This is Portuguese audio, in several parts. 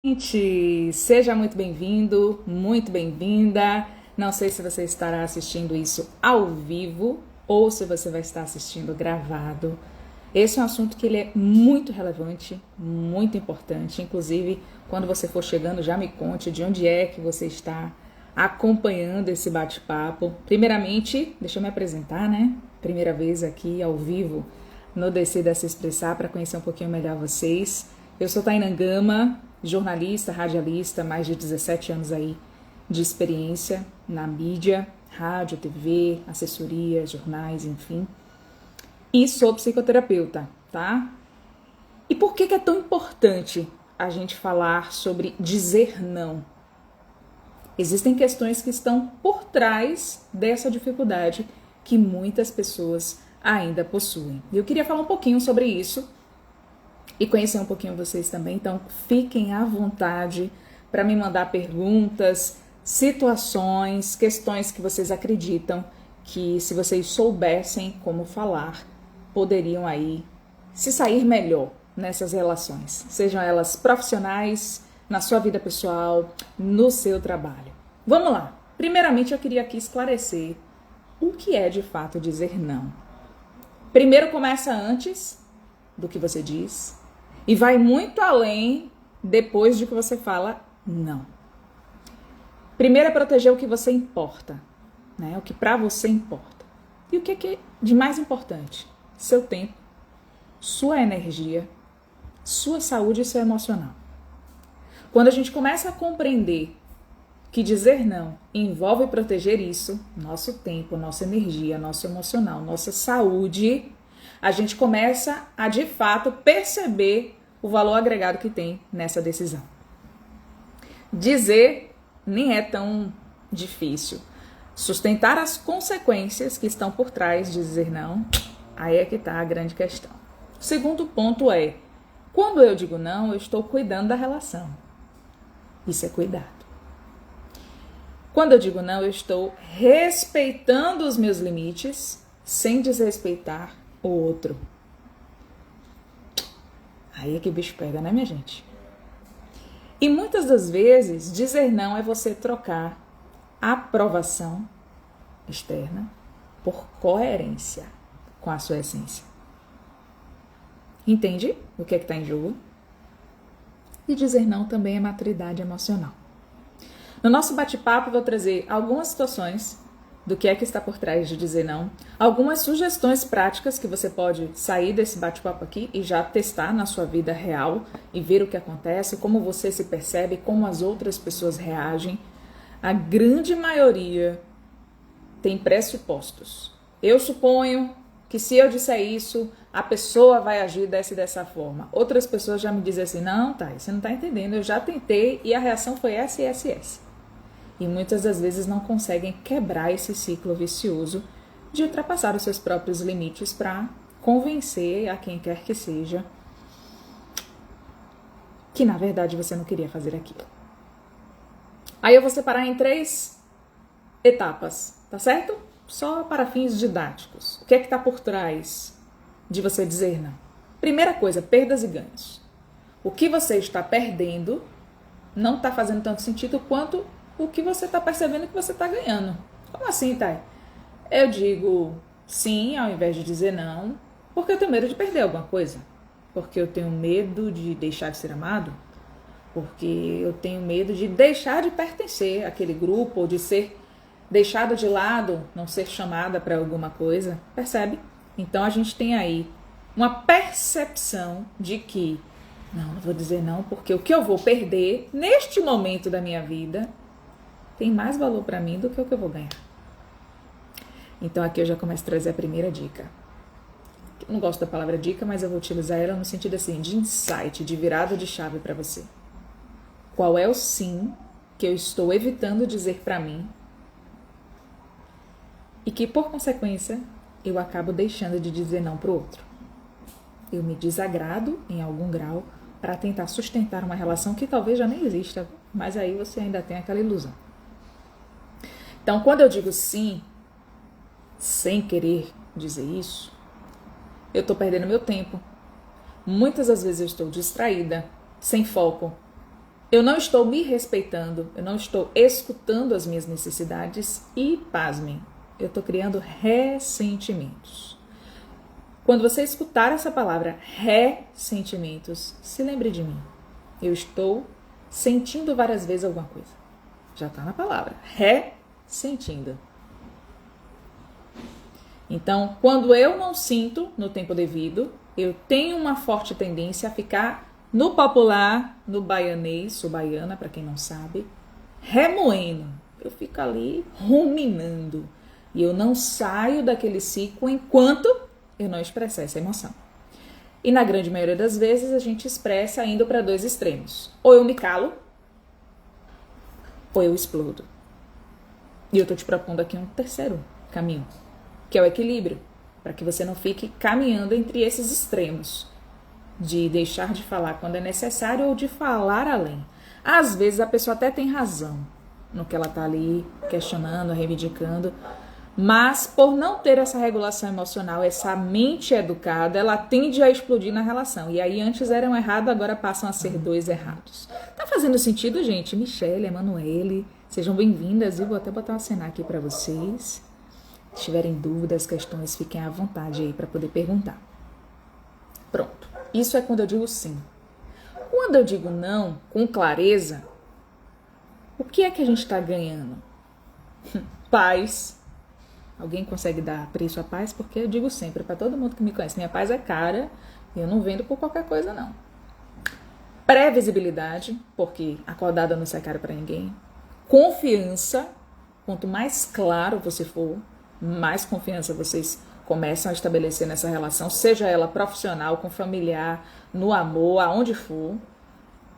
Gente, seja muito bem-vindo, muito bem-vinda. Não sei se você estará assistindo isso ao vivo ou se você vai estar assistindo gravado. Esse é um assunto que ele é muito relevante, muito importante. Inclusive, quando você for chegando, já me conte de onde é que você está acompanhando esse bate-papo. Primeiramente, deixa eu me apresentar, né? Primeira vez aqui ao vivo no Decida Se Expressar para conhecer um pouquinho melhor vocês. Eu sou Tainan Gama, jornalista, radialista, mais de 17 anos aí de experiência na mídia, rádio, TV, assessoria, jornais, enfim. E sou psicoterapeuta, tá? E por que é tão importante a gente falar sobre dizer não? Existem questões que estão por trás dessa dificuldade que muitas pessoas ainda possuem. E eu queria falar um pouquinho sobre isso e conhecer um pouquinho vocês também, então fiquem à vontade para me mandar perguntas, situações, questões que vocês acreditam que, se vocês soubessem como falar, poderiam aí se sair melhor nessas relações, sejam elas profissionais, na sua vida pessoal, no seu trabalho. Vamos lá! Primeiramente, eu queria aqui esclarecer o que é de fato dizer não. Primeiro começa antes do que você diz e vai muito além depois de que você fala não. Primeiro é proteger o que você importa, né? O que para você importa. E o que é de mais importante? Seu tempo, sua energia, sua saúde e seu emocional. Quando a gente começa a compreender que dizer não envolve proteger isso, nosso tempo, nossa energia, nosso emocional, nossa saúde, a gente começa a, de fato, perceber o valor agregado que tem nessa decisão. Dizer nem é tão difícil. Sustentar as consequências que estão por trás de dizer não, aí é que está a grande questão. O segundo ponto é, quando eu digo não, eu estou cuidando da relação. Isso é cuidado. Quando eu digo não, eu estou respeitando os meus limites sem desrespeitar o outro. Aí é que o bicho pega, né, minha gente? E muitas das vezes, dizer não é você trocar aprovação externa por coerência com a sua essência. Entende o que é que está em jogo? E dizer não também é maturidade emocional. No nosso bate-papo, eu vou trazer algumas situações do que é que está por trás de dizer não, algumas sugestões práticas que você pode sair desse bate-papo aqui e já testar na sua vida real e ver o que acontece, como você se percebe, como as outras pessoas reagem. A grande maioria tem pressupostos. Eu suponho que se eu disser isso, a pessoa vai agir dessa forma. Outras pessoas já me dizem assim, não, tá, você não está entendendo, eu já tentei e a reação foi essa. E muitas das vezes não conseguem quebrar esse ciclo vicioso de ultrapassar os seus próprios limites para convencer a quem quer que seja que na verdade você não queria fazer aquilo. Aí eu vou separar em 3 etapas, tá certo? Só para fins didáticos. O que é que está por trás de você dizer não? Primeira coisa, perdas e ganhos. O que você está perdendo não está fazendo tanto sentido quanto o que você está percebendo que você está ganhando. Como assim, Thay? Eu digo sim ao invés de dizer não, porque eu tenho medo de perder alguma coisa. Porque eu tenho medo de deixar de ser amado. Porque eu tenho medo de deixar de pertencer àquele grupo, ou de ser deixada de lado, não ser chamada para alguma coisa. Percebe? Então a gente tem aí uma percepção de que não vou dizer não, porque o que eu vou perder neste momento da minha vida tem mais valor para mim do que o que eu vou ganhar. Então aqui eu já começo a trazer a primeira dica. Eu não gosto da palavra dica, mas eu vou utilizar ela no sentido assim, de insight, de virada de chave para você. Qual é o sim que eu estou evitando dizer para mim e que, por consequência, eu acabo deixando de dizer não para o outro? Eu me desagrado em algum grau para tentar sustentar uma relação que talvez já nem exista, mas aí você ainda tem aquela ilusão. Então, quando eu digo sim, sem querer dizer isso, eu estou perdendo meu tempo. Muitas das vezes eu estou distraída, sem foco, Eu não estou me respeitando, eu não estou escutando as minhas necessidades e, pasmem, eu estou criando ressentimentos. Quando você escutar essa palavra ressentimentos, se lembre de mim. Eu estou sentindo várias vezes alguma coisa. Já está na palavra, ressentindo. Então, quando eu não sinto no tempo devido, eu tenho uma forte tendência a ficar no popular, no baianês, sou baiana, para quem não sabe, remoendo. Eu fico ali ruminando. E eu não saio daquele ciclo enquanto eu não expressar essa emoção. E na grande maioria das vezes a gente expressa indo para dois extremos. Ou eu me calo, ou eu explodo. E eu tô te propondo aqui um terceiro caminho, que é o equilíbrio, para que você não fique caminhando entre esses extremos, de deixar de falar quando é necessário ou de falar além. Às vezes a pessoa até tem razão no que ela tá ali questionando, reivindicando, mas por não ter essa regulação emocional, essa mente educada, ela tende a explodir na relação. E aí antes era um errado, agora passam a ser dois errados. Tá fazendo sentido, gente? Michele, Emanuele, sejam bem-vindas. Eu vou até botar uma cena aqui para vocês. Se tiverem dúvidas, questões, fiquem à vontade aí para poder perguntar. Pronto. Isso é quando eu digo sim. Quando eu digo não, com clareza, o que é que a gente está ganhando? Paz. Alguém consegue dar preço à paz? Porque eu digo sempre para todo mundo que me conhece, minha paz é cara e eu não vendo por qualquer coisa, não. Previsibilidade, porque acordada não sai caro para ninguém. Confiança. Quanto mais claro você for, mais confiança vocês começam a estabelecer nessa relação, seja ela profissional, com familiar, no amor, aonde for.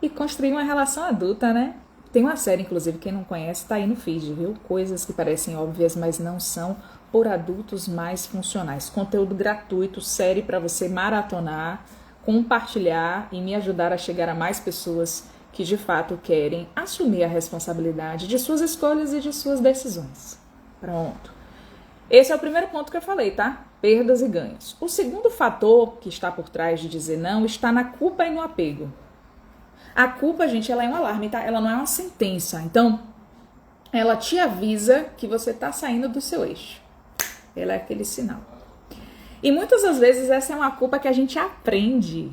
E construir uma relação adulta, né? Tem uma série, inclusive, quem não conhece, tá aí no feed, viu? Coisas que parecem óbvias, mas não são, por adultos mais funcionais. Conteúdo gratuito, série para você maratonar, compartilhar e me ajudar a chegar a mais pessoas que de fato querem assumir a responsabilidade de suas escolhas e de suas decisões. Pronto. Esse é o primeiro ponto que eu falei, tá? Perdas e ganhos. O segundo fator que está por trás de dizer não está na culpa e no apego. A culpa, gente, ela é um alarme, tá? Ela não é uma sentença. Então, ela te avisa que você está saindo do seu eixo. Ela é aquele sinal. E muitas das vezes essa é uma culpa que a gente aprende.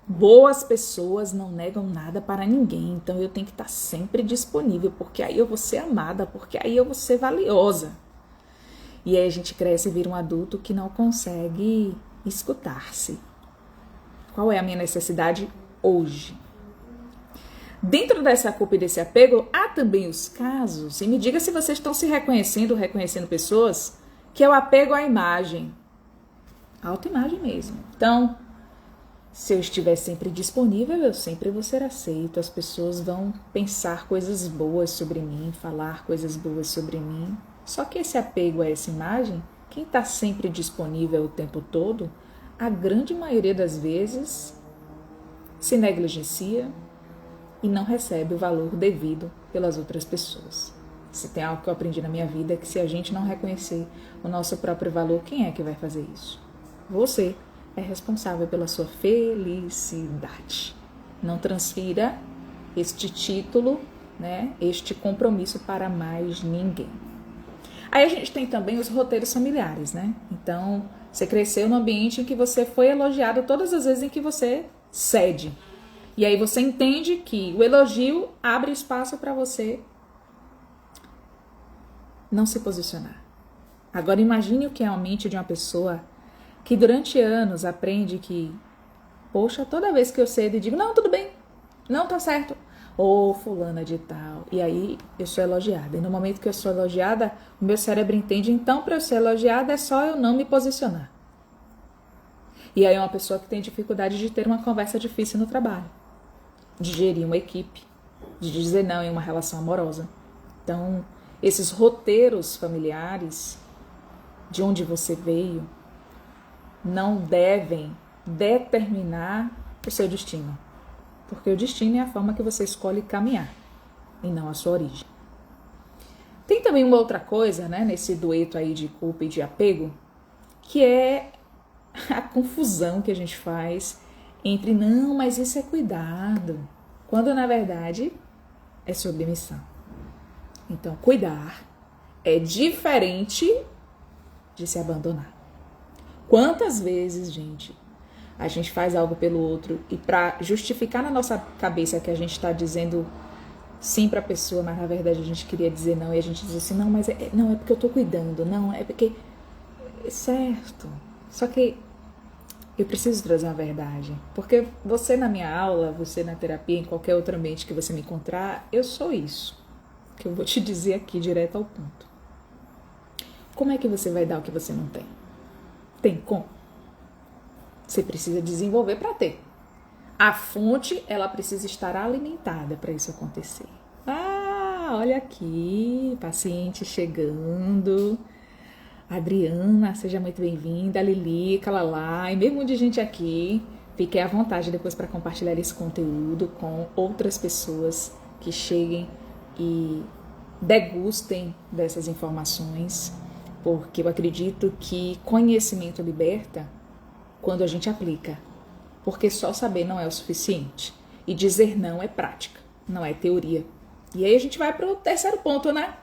Boas pessoas não negam nada para ninguém. Então, eu tenho que estar sempre disponível, porque aí eu vou ser amada, porque aí eu vou ser valiosa. E aí a gente cresce e vira um adulto que não consegue escutar-se. Qual é a minha necessidade hoje? Dentro dessa culpa e desse apego, há também os casos, e me diga se vocês estão se reconhecendo pessoas, que é o apego à imagem. A autoimagem mesmo. Então, se eu estiver sempre disponível, eu sempre vou ser aceito. As pessoas vão pensar coisas boas sobre mim, falar coisas boas sobre mim. Só que esse apego a essa imagem, quem está sempre disponível o tempo todo, a grande maioria das vezes se negligencia e não recebe o valor devido pelas outras pessoas. Se tem algo que eu aprendi na minha vida é que se a gente não reconhecer o nosso próprio valor, quem é que vai fazer isso? Você é responsável pela sua felicidade. Não transfira este título, né, este compromisso para mais ninguém. Aí a gente tem também os roteiros familiares, né? Então, você cresceu num ambiente em que você foi elogiado todas as vezes em que você cede. E aí você entende que o elogio abre espaço para você não se posicionar. Agora imagine o que é a mente de uma pessoa que durante anos aprende que, poxa, toda vez que eu cedo e digo, não, tudo bem, não tá certo, ou fulana de tal, e aí eu sou elogiada. E no momento que eu sou elogiada, o meu cérebro entende, então para eu ser elogiada é só eu não me posicionar. E aí é uma pessoa que tem dificuldade de ter uma conversa difícil no trabalho, de gerir uma equipe, de dizer não em uma relação amorosa. Então, esses roteiros familiares, de onde você veio, não devem determinar o seu destino. Porque o destino é a forma que você escolhe caminhar, e não a sua origem. Tem também uma outra coisa, né, nesse dueto aí de culpa e de apego, que é a confusão que a gente faz entre, não, mas isso é cuidado. quando na verdade é submissão. Então, cuidar é diferente de se abandonar. Quantas vezes, gente, a gente faz algo pelo outro e para justificar na nossa cabeça que a gente está dizendo sim para a pessoa, mas na verdade a gente queria dizer não, e a gente diz assim, não, mas não, é porque eu estou cuidando, não, é porque... Certo, só que eu preciso trazer uma verdade, porque você na minha aula, você na terapia, em qualquer outro ambiente que você me encontrar, eu sou isso, que eu vou te dizer aqui direto ao ponto. Como é que você vai dar o que você não tem? Tem como? Você precisa desenvolver para ter. A fonte, ela precisa estar alimentada para isso acontecer. Ah, olha aqui, paciente chegando. Adriana, seja muito bem-vinda. Lili, Calalá, e mesmo de gente aqui. Fiquem à vontade depois para compartilhar esse conteúdo com outras pessoas que cheguem e degustem dessas informações, porque eu acredito que conhecimento liberta quando a gente aplica, porque só saber não é o suficiente, e dizer não é prática, não é teoria. E aí a gente vai para o terceiro ponto, né?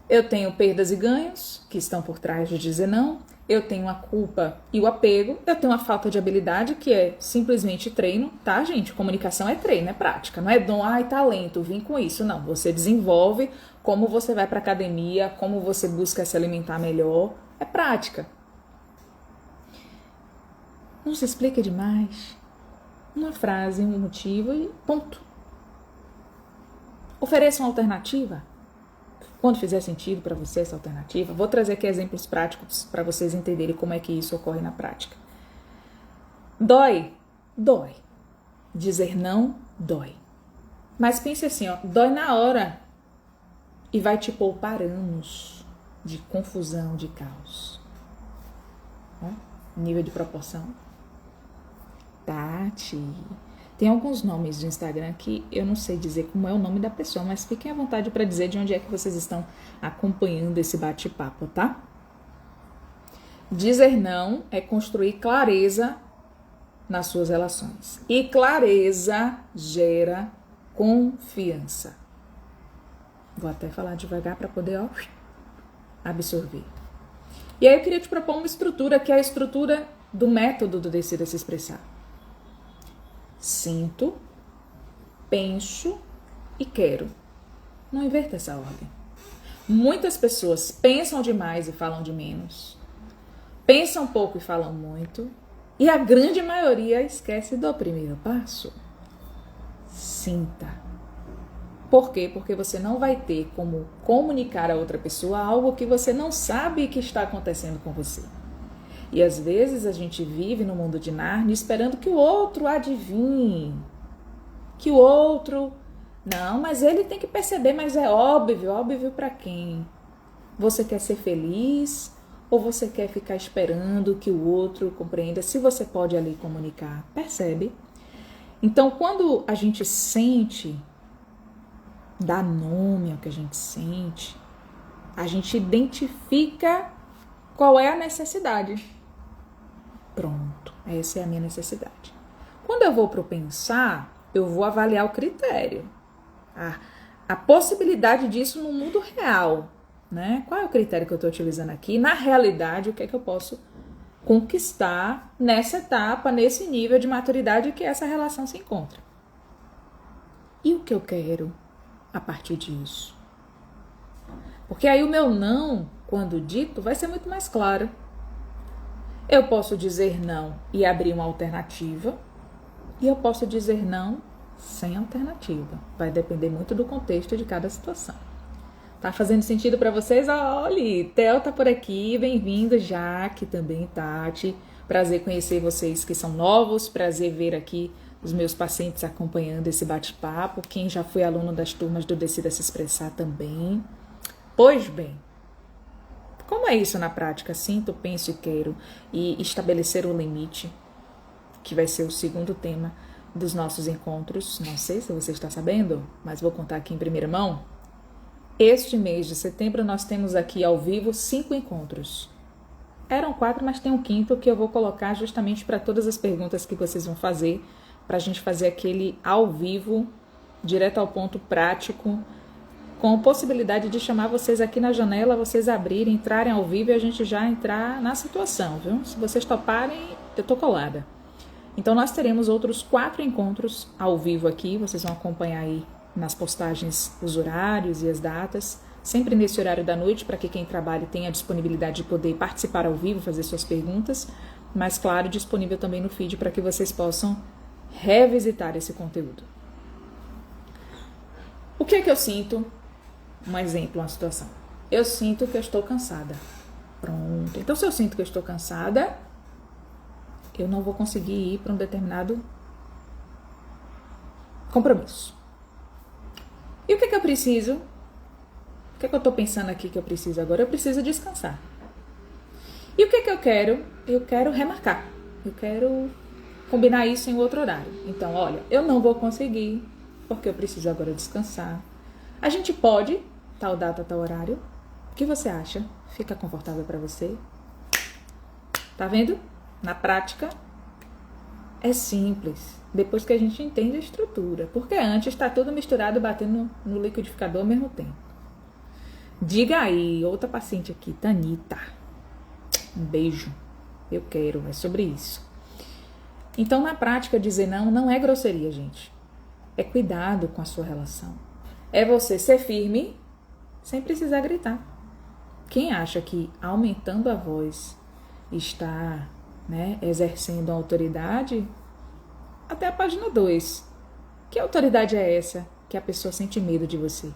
Eu tenho perdas e ganhos, que estão por trás de dizer não, eu tenho a culpa e o apego, eu tenho a falta de habilidade, que é simplesmente treino, tá, gente? Comunicação é treino, é prática, não é dom, talento, vim com isso, não. Você desenvolve como você vai para academia, como você busca se alimentar melhor, é prática. Não se explica demais. Uma frase, um motivo e ponto. Ofereça uma alternativa. Quando fizer sentido para você essa alternativa, vou trazer aqui exemplos práticos para vocês entenderem como é que isso ocorre na prática. Dói? Dói. Dizer não, dói. Mas pense assim, dói na hora e vai te poupar anos de confusão, de caos. Nível de proporção. Tati. Tem alguns nomes do Instagram que eu não sei dizer como é o nome da pessoa, mas fiquem à vontade para dizer de onde é que vocês estão acompanhando esse bate-papo, tá? Dizer não é construir clareza nas suas relações. E clareza gera confiança. Vou até falar devagar para poder absorver. E aí eu queria te propor uma estrutura, que é a estrutura do método do Decida Se Expressar. Sinto, penso e quero. Não inverta essa ordem. Muitas pessoas pensam demais e falam de menos. Pensam pouco e falam muito. E a grande maioria esquece do primeiro passo. Sinta. Por quê? Porque você não vai ter como comunicar a outra pessoa algo que você não sabe que está acontecendo com você. E às vezes a gente vive no mundo de Nárnia esperando que o outro adivinhe. Que o outro... Não, mas ele tem que perceber, mas é óbvio. Óbvio para quem? Você quer ser feliz ou você quer ficar esperando que o outro compreenda se você pode ali comunicar? Percebe? Então, quando a gente sente, dá nome ao que a gente identifica qual é a necessidade. Pronto, essa é a minha necessidade. Quando eu vou para o pensar, eu vou avaliar o critério. A possibilidade disso no mundo real, né? Qual é o critério que eu estou utilizando aqui? Na realidade, o que é que eu posso conquistar nessa etapa, nesse nível de maturidade que essa relação se encontra? E o que eu quero a partir disso? Porque aí o meu não, quando dito, vai ser muito mais claro. Eu posso dizer não e abrir uma alternativa, e eu posso dizer não sem alternativa. Vai depender muito do contexto de cada situação. Tá fazendo sentido para vocês? Olha, Theo tá por aqui, bem-vindo, Jaque, também, Tati. Prazer conhecer vocês que são novos, prazer ver aqui os meus pacientes acompanhando esse bate-papo. Quem já foi aluno das turmas do Decida Se Expressar também. Pois bem, como é isso na prática? Sinto, penso e quero. E estabelecer o limite, que vai ser o segundo tema dos nossos encontros. Não sei se você está sabendo, mas vou contar aqui em primeira mão. Este mês de setembro nós temos aqui ao vivo 5 encontros. Eram 4, mas tem um quinto que eu vou colocar justamente para todas as perguntas que vocês vão fazer para a gente fazer aquele ao vivo, direto ao ponto prático, com possibilidade de chamar vocês aqui na janela, vocês abrirem, entrarem ao vivo e a gente já entrar na situação, viu? Se vocês toparem, eu tô colada. Então nós teremos outros 4 encontros ao vivo aqui, vocês vão acompanhar aí nas postagens os horários e as datas, sempre nesse horário da noite, para que quem trabalha tenha a disponibilidade de poder participar ao vivo, fazer suas perguntas, mas claro, disponível também no feed para que vocês possam revisitar esse conteúdo. O que é que eu sinto? Um exemplo, uma situação. Eu sinto que eu estou cansada. Pronto. Então, se eu sinto que eu estou cansada, eu não vou conseguir ir para um determinado compromisso. E o que é que eu preciso? O que é que eu estou pensando aqui que eu preciso agora? Eu preciso descansar. E o que é que eu quero? Eu quero remarcar. Eu quero combinar isso em outro horário. Então, olha, eu não vou conseguir, porque eu preciso agora descansar. A gente pode, tal data, tal horário. O que você acha? Fica confortável para você? Tá vendo? Na prática, é simples. Depois que a gente entende a estrutura. Porque antes está tudo misturado, batendo no liquidificador ao mesmo tempo. Diga aí, outra paciente aqui, Tanita. Um beijo. Eu quero, é sobre isso. Então, na prática, dizer não é grosseria, gente. É cuidado com a sua relação. É você ser firme sem precisar gritar. Quem acha que aumentando a voz está, exercendo a autoridade, até a página 2. Que autoridade é essa que a pessoa sente medo de você?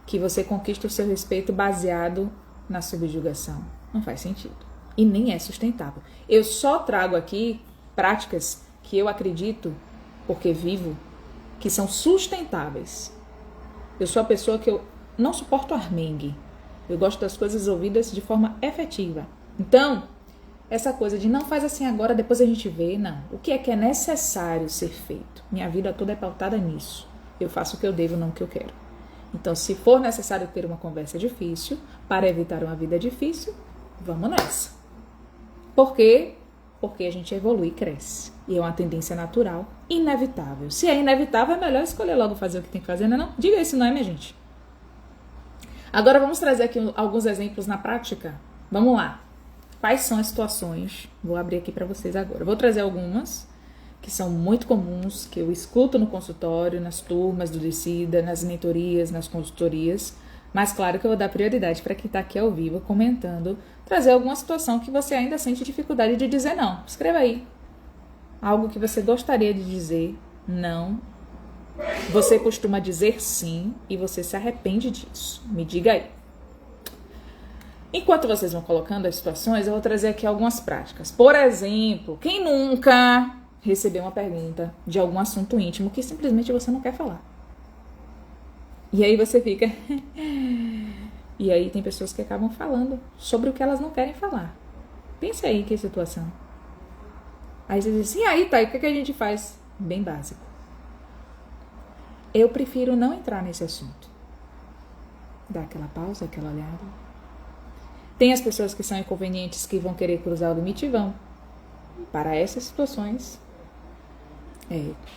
Que você conquista o seu respeito baseado na subjugação. Não faz sentido. E nem é sustentável. Eu só trago aqui práticas que eu acredito, porque vivo, que são sustentáveis. Eu sou a pessoa que eu não suporto armengue. Eu gosto das coisas ouvidas de forma efetiva. Então, essa coisa de não faz assim agora, depois a gente vê, não. O que é necessário ser feito? Minha vida toda é pautada nisso. Eu faço o que eu devo, não o que eu quero. Então, se for necessário ter uma conversa difícil, para evitar uma vida difícil, vamos nessa. Por quê? Porque a gente evolui e cresce. E é uma tendência natural, inevitável. Se é inevitável, é melhor escolher logo fazer o que tem que fazer, não é não? Diga isso, não é, minha gente? Agora vamos trazer aqui alguns exemplos na prática. Vamos lá. Quais são as situações? Vou abrir aqui para vocês agora. Vou trazer algumas que são muito comuns, que eu escuto no consultório, nas turmas do Decida, nas mentorias, nas consultorias. Mas claro que eu vou dar prioridade para quem está aqui ao vivo comentando, trazer alguma situação que você ainda sente dificuldade de dizer não. Escreva aí. Algo que você gostaria de dizer não. Você costuma dizer sim e você se arrepende disso. Me diga aí. Enquanto vocês vão colocando as situações, eu vou trazer aqui algumas práticas. Por exemplo, quem nunca recebeu uma pergunta de algum assunto íntimo que simplesmente você não quer falar? E aí você fica... E aí tem pessoas que acabam falando sobre o que elas não querem falar. Pense aí que situação. Aí você diz assim, e aí, tá, e o que a gente faz? Bem básico. Eu prefiro não entrar nesse assunto. Dá aquela pausa, aquela olhada. Tem as pessoas que são inconvenientes, que vão querer cruzar o limite e vão. Para essas situações,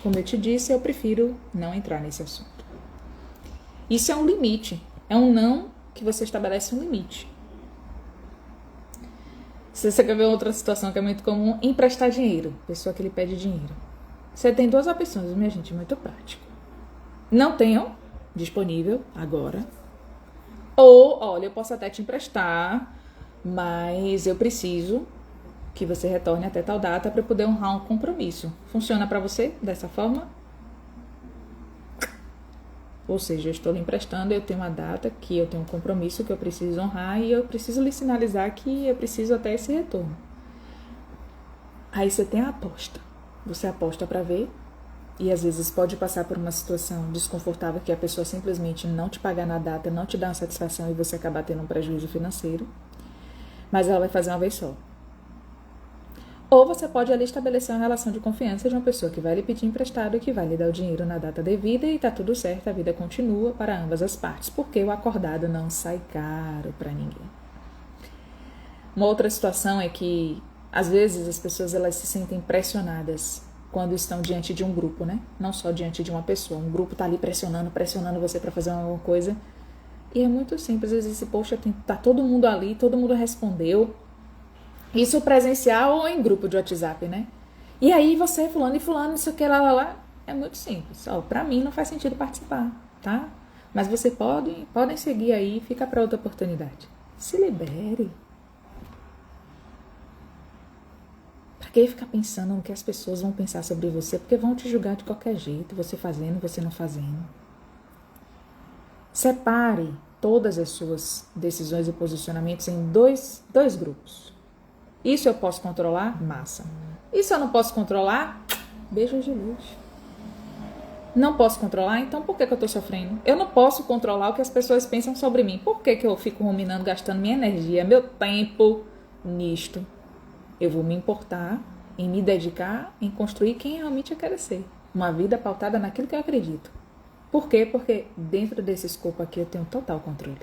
como eu te disse, eu prefiro não entrar nesse assunto. Isso é um limite. É um não que você estabelece um limite. Se você quer ver outra situação que é muito comum, emprestar dinheiro. Pessoa que lhe pede dinheiro. Você tem 2 opções, minha gente, muito prático. Não tenho disponível agora. Ou, olha, eu posso até te emprestar, mas eu preciso que você retorne até tal data para eu poder honrar um compromisso. Funciona para você dessa forma? Ou seja, eu estou lhe emprestando, eu tenho uma data que eu tenho um compromisso que eu preciso honrar e eu preciso lhe sinalizar que eu preciso até esse retorno. Aí você tem a aposta. Você aposta para ver e às vezes pode passar por uma situação desconfortável que a pessoa simplesmente não te pagar na data, não te dá uma satisfação e você acabar tendo um prejuízo financeiro. Mas ela vai fazer uma vez só. Ou você pode ali estabelecer uma relação de confiança de uma pessoa que vai lhe pedir emprestado e que vai lhe dar o dinheiro na data devida e tá tudo certo, a vida continua para ambas as partes, porque o acordado não sai caro para ninguém. Uma outra situação é que, às vezes, as pessoas elas se sentem pressionadas quando estão diante de um grupo, né? Não só diante de uma pessoa. Um grupo tá ali pressionando você para fazer alguma coisa. E é muito simples. Às vezes, poxa, tá todo mundo ali, todo mundo respondeu. Isso presencial ou em grupo de WhatsApp, né? E aí você, fulano e fulano, isso que lá. É muito simples. Ó, pra mim não faz sentido participar, tá? Mas você podem seguir aí, fica para outra oportunidade. Se libere. Pra que ficar pensando no que as pessoas vão pensar sobre você? Porque vão te julgar de qualquer jeito, você fazendo, você não fazendo. Separe todas as suas decisões e posicionamentos em dois grupos. Isso eu posso controlar? Massa. Isso eu não posso controlar? Beijos de luz. Não posso controlar? Então por que eu tô sofrendo? Eu não posso controlar o que as pessoas pensam sobre mim. Por que eu fico ruminando, gastando minha energia, meu tempo nisto? Eu vou me importar em me dedicar, em construir quem realmente eu quero ser. Uma vida pautada naquilo que eu acredito. Por quê? Porque dentro desse escopo aqui eu tenho total controle.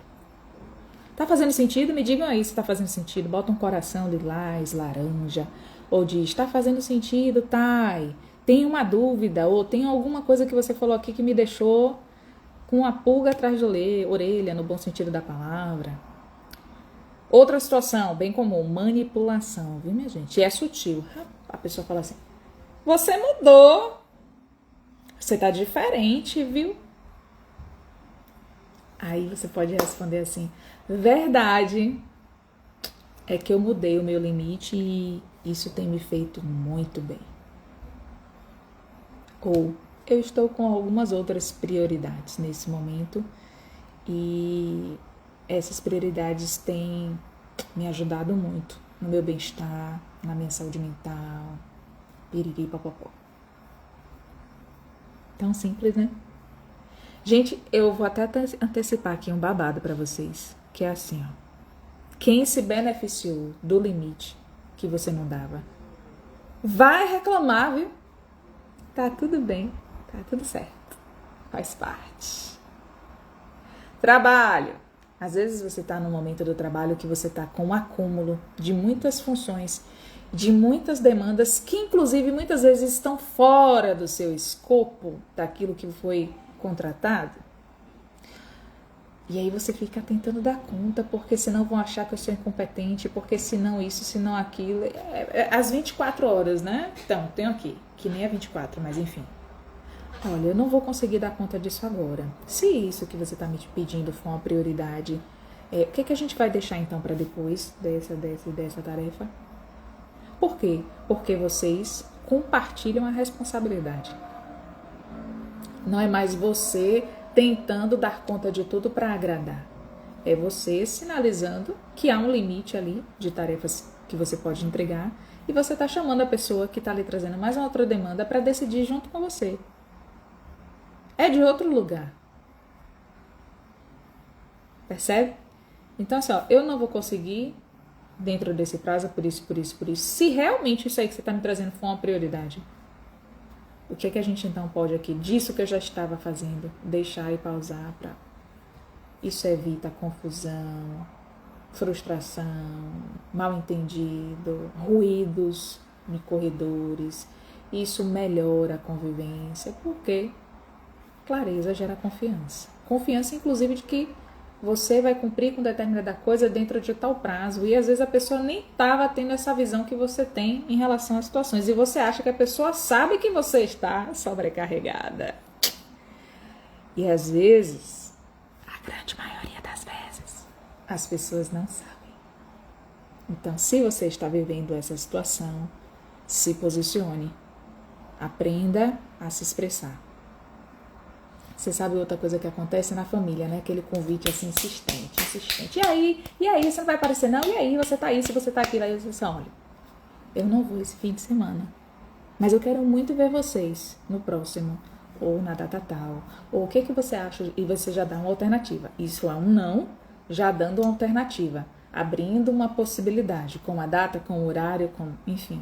Tá fazendo sentido? Me digam aí se tá fazendo sentido. Bota um coração lilás, laranja. Ou diz, tá fazendo sentido, Thay? Tem uma dúvida? Ou tem alguma coisa que você falou aqui que me deixou com a pulga atrás da orelha, no bom sentido da palavra? Outra situação bem comum, manipulação, viu, minha gente? E é sutil. A pessoa fala assim, você mudou. Você tá diferente, viu? Aí você pode responder assim, verdade, é que eu mudei o meu limite e isso tem me feito muito bem. Ou eu estou com algumas outras prioridades nesse momento e essas prioridades têm me ajudado muito no meu bem-estar, na minha saúde mental, piriri, papapó. Tão simples, né? Gente, eu vou até antecipar aqui um babado pra vocês, que é assim, ó. Quem se beneficiou do limite que você não dava, vai reclamar, viu? Tá tudo bem, tá tudo certo, faz parte. Trabalho. Às vezes você tá no momento do trabalho que você tá com um acúmulo de muitas funções, de muitas demandas, que inclusive muitas vezes estão fora do seu escopo, daquilo que foi contratado. E aí você fica tentando dar conta, porque senão vão achar que eu sou incompetente, porque senão isso, senão aquilo. Às 24 horas, né? Então, tenho aqui, que nem é 24, mas enfim. Olha, eu não vou conseguir dar conta disso agora. Se isso que você está me pedindo for uma prioridade, o que a gente vai deixar então para depois dessa tarefa? Por quê? Porque vocês compartilham a responsabilidade. Não é mais você tentando dar conta de tudo para agradar. É você sinalizando que há um limite ali de tarefas que você pode entregar e você está chamando a pessoa que está ali trazendo mais uma outra demanda para decidir junto com você. É de outro lugar. Percebe? Então, assim, ó, eu não vou conseguir dentro desse prazo, por isso. Se realmente isso aí que você está me trazendo for uma prioridade, o que é que a gente então pode aqui, disso que eu já estava fazendo, deixar e pausar para... Isso evita confusão, frustração, mal entendido, ruídos em corredores. Isso melhora a convivência, porque clareza gera confiança. Confiança, inclusive, de que você vai cumprir com determinada coisa dentro de tal prazo. E às vezes a pessoa nem estava tendo essa visão que você tem em relação às situações. E você acha que a pessoa sabe que você está sobrecarregada. E às vezes, a grande maioria das vezes, as pessoas não sabem. Então, se você está vivendo essa situação, se posicione. Aprenda a se expressar. Você sabe outra coisa que acontece na família, né? Aquele convite assim, insistente. E aí, você não vai aparecer não? E aí, você tá aí, se você tá aqui, aí você olha, eu não vou esse fim de semana, mas eu quero muito ver vocês no próximo, ou na data tal, ou o que você acha, e você já dá uma alternativa. Isso é um não, já dando uma alternativa, abrindo uma possibilidade, com a data, com o horário, enfim.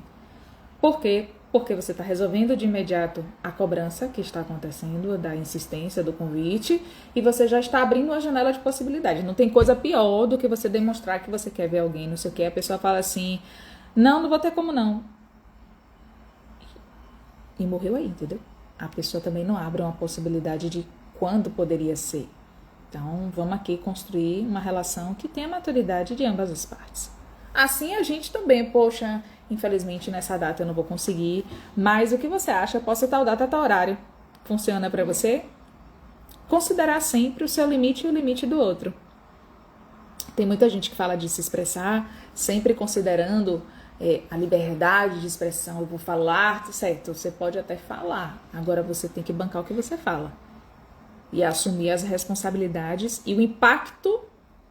Por quê? Porque você está resolvendo de imediato a cobrança que está acontecendo, da insistência, do convite, e você já está abrindo uma janela de possibilidade. Não tem coisa pior do que você demonstrar que você quer ver alguém, não sei o que, a pessoa fala assim, não vou ter como não. e morreu aí, entendeu? A pessoa também não abre uma possibilidade de quando poderia ser. Então, vamos aqui construir uma relação que tenha maturidade de ambas as partes. Assim, a gente também, poxa, infelizmente nessa data eu não vou conseguir, mas o que você acha? Posso tal data, tal horário. Funciona para você? Considerar sempre o seu limite e o limite do outro. Tem muita gente que fala de se expressar, sempre considerando a liberdade de expressão. Eu vou falar, certo, você pode até falar. Agora você tem que bancar o que você fala. E assumir as responsabilidades e o impacto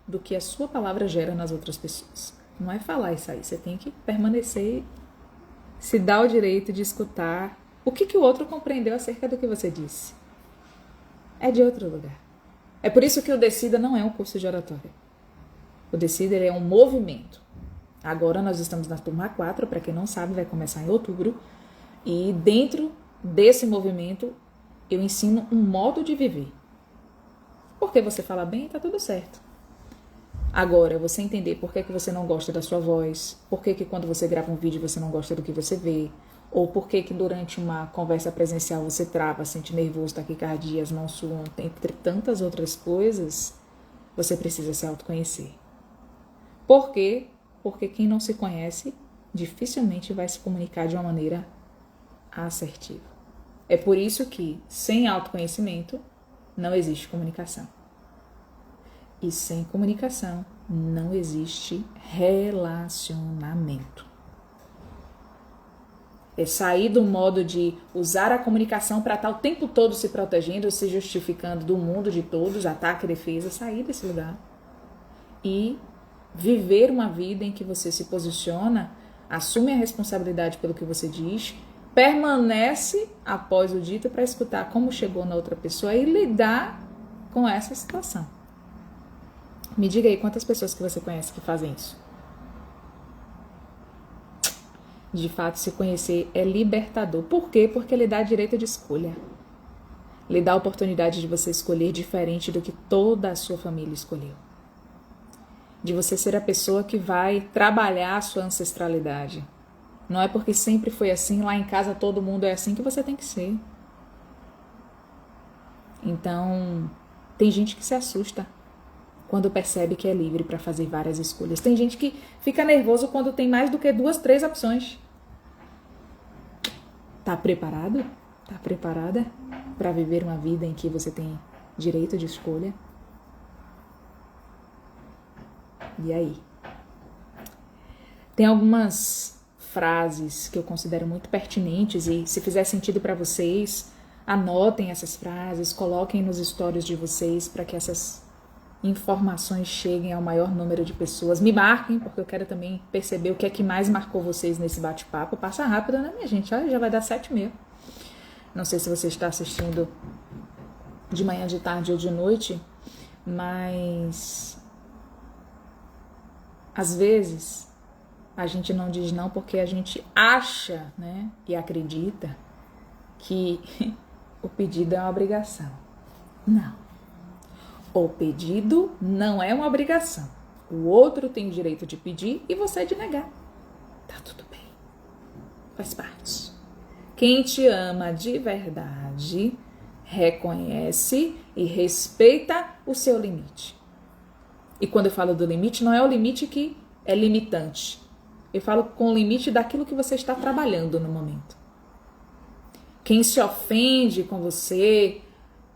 do que a sua palavra gera nas outras pessoas. Não é falar isso aí, você tem que permanecer, se dar o direito de escutar o que o outro compreendeu acerca do que você disse. É de outro lugar. É por isso que o Decida não é um curso de oratória. O Decida é um movimento. Agora nós estamos na turma 4, para quem não sabe, vai começar em outubro. E dentro desse movimento, eu ensino um modo de viver. Porque você fala bem, tá tudo certo. Agora, você entender por que você não gosta da sua voz, por que quando você grava um vídeo você não gosta do que você vê, ou por que durante uma conversa presencial você trava, sente nervoso, taquicardia, as mãos suam, entre tantas outras coisas, você precisa se autoconhecer. Por quê? Porque quem não se conhece dificilmente vai se comunicar de uma maneira assertiva. É por isso que, sem autoconhecimento, não existe comunicação. E sem comunicação, não existe relacionamento. É sair do modo de usar a comunicação para estar o tempo todo se protegendo, se justificando do mundo de todos, ataque e defesa, sair desse lugar. E viver uma vida em que você se posiciona, assume a responsabilidade pelo que você diz, permanece após o dito para escutar como chegou na outra pessoa e lidar com essa situação. Me diga aí quantas pessoas que você conhece que fazem isso. De fato, se conhecer é libertador. Por quê? Porque lhe dá direito de escolha. Lhe dá a oportunidade de você escolher diferente do que toda a sua família escolheu. De você ser a pessoa que vai trabalhar a sua ancestralidade. Não é porque sempre foi assim, lá em casa todo mundo é assim que você tem que ser. Então, tem gente que se assusta quando percebe que é livre para fazer várias escolhas. Tem gente que fica nervoso quando tem mais do que 2, 3 opções. Tá preparado? Tá preparada para viver uma vida em que você tem direito de escolha? E aí? Tem algumas frases que eu considero muito pertinentes e se fizer sentido para vocês, anotem essas frases, coloquem nos stories de vocês para que essas informações cheguem ao maior número de pessoas. Me marquem, porque eu quero também perceber o que é que mais marcou vocês nesse bate-papo. Passa rápido, né, minha gente? Olha, já vai dar 7h30. Não sei se você está assistindo de manhã, de tarde ou de noite, mas às vezes a gente não diz não porque a gente acha, né, e acredita que o pedido é uma obrigação. Não. O pedido não é uma obrigação. O outro tem o direito de pedir e você de negar. Tá tudo bem. Faz parte. Quem te ama de verdade reconhece e respeita o seu limite. E quando eu falo do limite, não é o limite que é limitante. Eu falo com o limite daquilo que você está trabalhando no momento. Quem se ofende com você,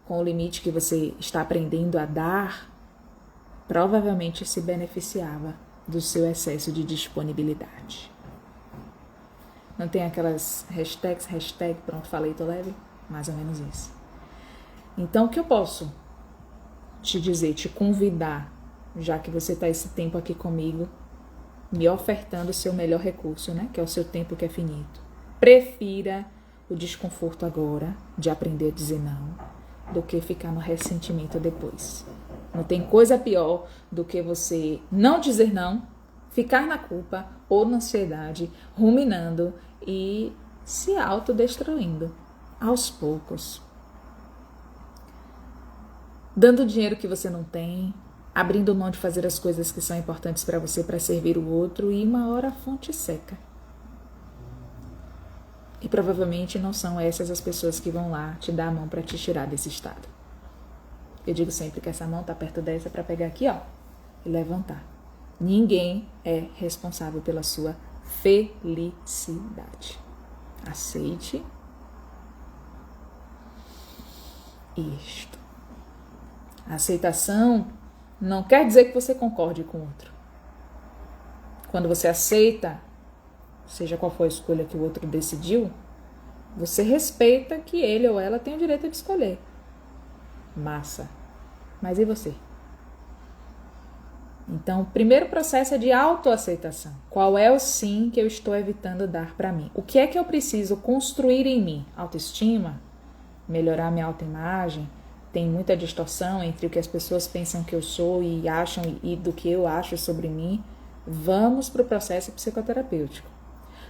com o limite que você está aprendendo a dar, provavelmente se beneficiava do seu excesso de disponibilidade. Não tem aquelas hashtags, pronto, falei, tô leve? Mais ou menos isso. Então, o que eu posso te dizer, te convidar, já que você está esse tempo aqui comigo, me ofertando o seu melhor recurso, né? Que é o seu tempo que é finito. Prefira o desconforto agora de aprender a dizer não, do que ficar no ressentimento depois. Não tem coisa pior do que você não dizer não, ficar na culpa ou na ansiedade, ruminando e se autodestruindo aos poucos. Dando dinheiro que você não tem, abrindo mão de fazer as coisas que são importantes para você para servir o outro e uma hora a fonte seca. E provavelmente não são essas as pessoas que vão lá te dar a mão para te tirar desse estado. Eu digo sempre que essa mão tá perto dessa para pegar aqui, ó, e levantar. Ninguém é responsável pela sua felicidade. Aceite isto. A aceitação não quer dizer que você concorde com o outro. Quando você aceita, seja qual for a escolha que o outro decidiu, você respeita que ele ou ela tem o direito de escolher. Massa. Mas e você? Então, o primeiro processo é de autoaceitação. Qual é o sim que eu estou evitando dar para mim? O que é que eu preciso construir em mim? Autoestima? Melhorar minha autoimagem? Tem muita distorção entre o que as pessoas pensam que eu sou e acham e do que eu acho sobre mim. Vamos para o processo psicoterapêutico.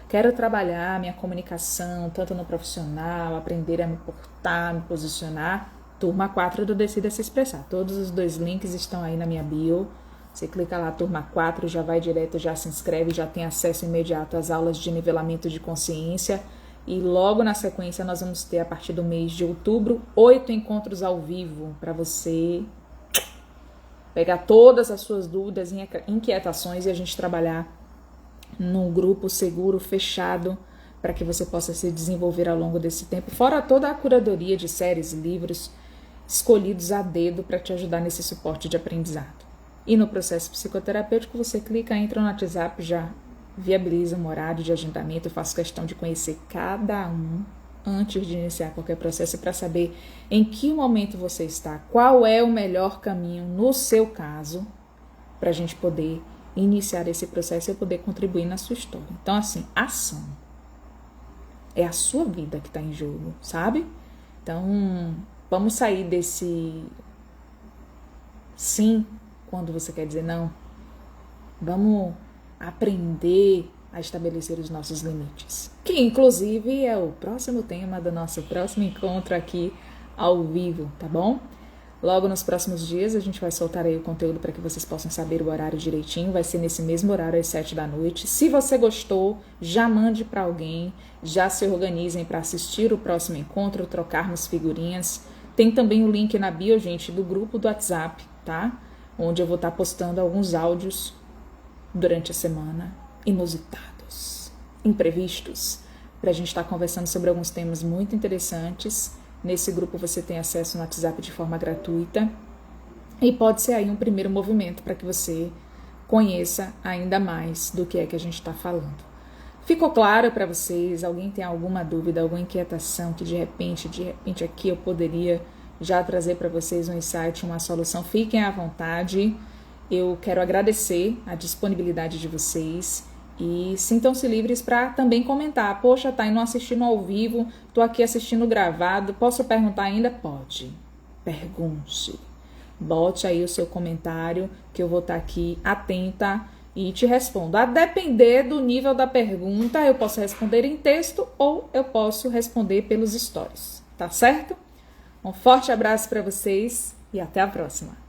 Quero trabalhar minha comunicação, tanto no profissional, aprender a me portar, me posicionar. Turma 4 do Decida Se Expressar. Todos os 2 links estão aí na minha bio. Você clica lá, turma 4, já vai direto, já se inscreve, já tem acesso imediato às aulas de nivelamento de consciência. E logo na sequência nós vamos ter, a partir do mês de outubro, 8 encontros ao vivo para você pegar todas as suas dúvidas e inquietações e a gente trabalhar num grupo seguro, fechado, para que você possa se desenvolver ao longo desse tempo. Fora toda a curadoria de séries, livros escolhidos a dedo para te ajudar nesse suporte de aprendizado. E no processo psicoterapêutico você clica, entra no WhatsApp, já viabiliza um horário de agendamento. Eu faço questão de conhecer cada um antes de iniciar qualquer processo para saber em que momento você está, qual é o melhor caminho no seu caso, para a gente poder iniciar esse processo e eu poder contribuir na sua história. Então, assim, ação. É a sua vida que está em jogo, sabe? Então, vamos sair desse sim quando você quer dizer não. Vamos aprender a estabelecer os nossos limites, que inclusive é o próximo tema do nosso próximo encontro aqui ao vivo, tá bom? Logo nos próximos dias a gente vai soltar aí o conteúdo para que vocês possam saber o horário direitinho, vai ser nesse mesmo horário às 7 da noite. Se você gostou, já mande para alguém, já se organizem para assistir o próximo encontro, trocarmos figurinhas. Tem também o link na bio, gente, do grupo do WhatsApp, tá? Onde eu vou estar postando alguns áudios durante a semana, inusitados, imprevistos, para a gente estar conversando sobre alguns temas muito interessantes. Nesse grupo você tem acesso no WhatsApp de forma gratuita e pode ser aí um primeiro movimento para que você conheça ainda mais do que é que a gente está falando. Ficou claro para vocês? Alguém tem alguma dúvida, alguma inquietação que de repente aqui eu poderia já trazer para vocês um insight, uma solução? Fiquem à vontade. Eu quero agradecer a disponibilidade de vocês e sintam-se livres para também comentar. Poxa, tá indo assistindo ao vivo, tô aqui assistindo gravado, posso perguntar ainda? Pode. Pergunte. Bote aí o seu comentário que eu vou estar aqui atenta e te respondo. A depender do nível da pergunta, eu posso responder em texto ou eu posso responder pelos stories, tá certo? Um forte abraço para vocês e até a próxima.